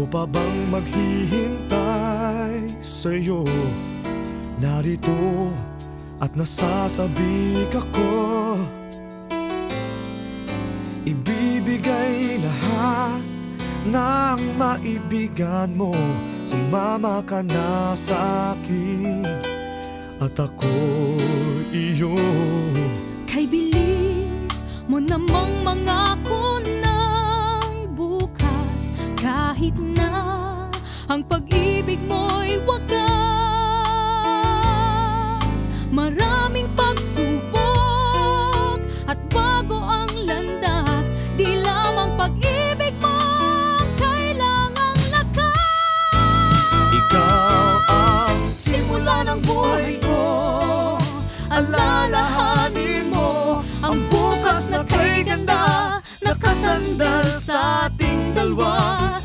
pa bang maghihintay sa'yo? Narito at nasasabik ako, ibibigay lahat ng maibigan mo. Sumama ka na sa'kin at ako iyo. Kay bilis mo namang mangako ng bukas, kahit na ang pag-ibig mo'y wagas. Maraming pagsubok at bago ang landas, di lamang pag-ibig mo ang kailangang lakas. Ikaw ang simula ng buhay ko, alalahanin mo ang bukas na kay ganda, nakasandal sa ating dalawa.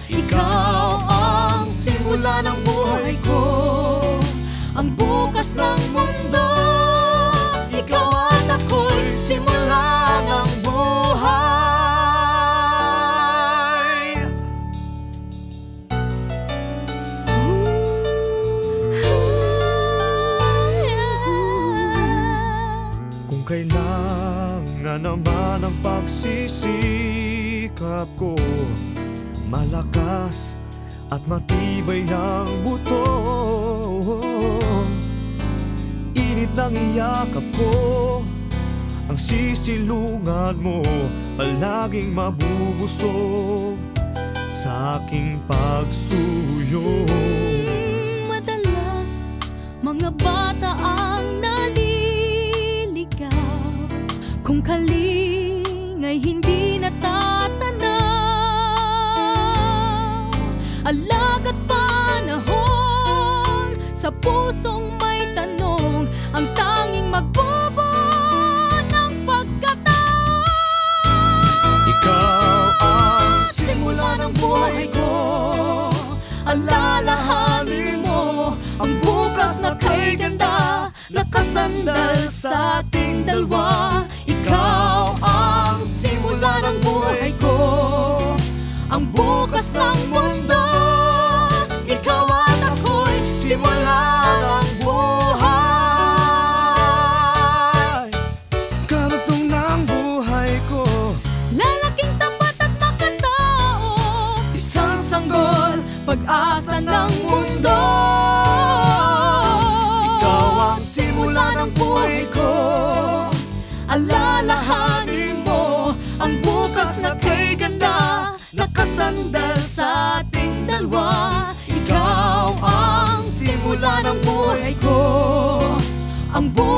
Ikaw ang simula ng buhay ko, ang bukas ng mundo. Ikaw at ako'y simula ng buhay. Kung kailangan naman ang pagsisikap ko, malakas at matibay ang buto. Init ng iyakap ko, ang sisilungan mo, palaging mabubusog sa aking pagsuyo. Madalas mga bata ang naliligaw, kung kaling ay hindi natatanaw. Alaga't panahon sa pusong may tanong, ang tanging magbubuo ng pagkatao. Ikaw ang simula ng buhay ko, alalahanin mo ang bukas na kay ganda, nakasandal sa ating dalawa. Ikaw ang simula ng buhay ko, ang bukas ng mundo. Ikaw at ako'y simula ng buhay. karugtong ng buhay ko, Lalaking tapat at makatao, isang sanggol, pag-asa ng mundo. ikaw ang simula ng buhay ko, alalahanin mo ang bukas na kay ganda, nakasandal sa ating dalawa. Ikaw ang simula ng buhay ko, ang bukas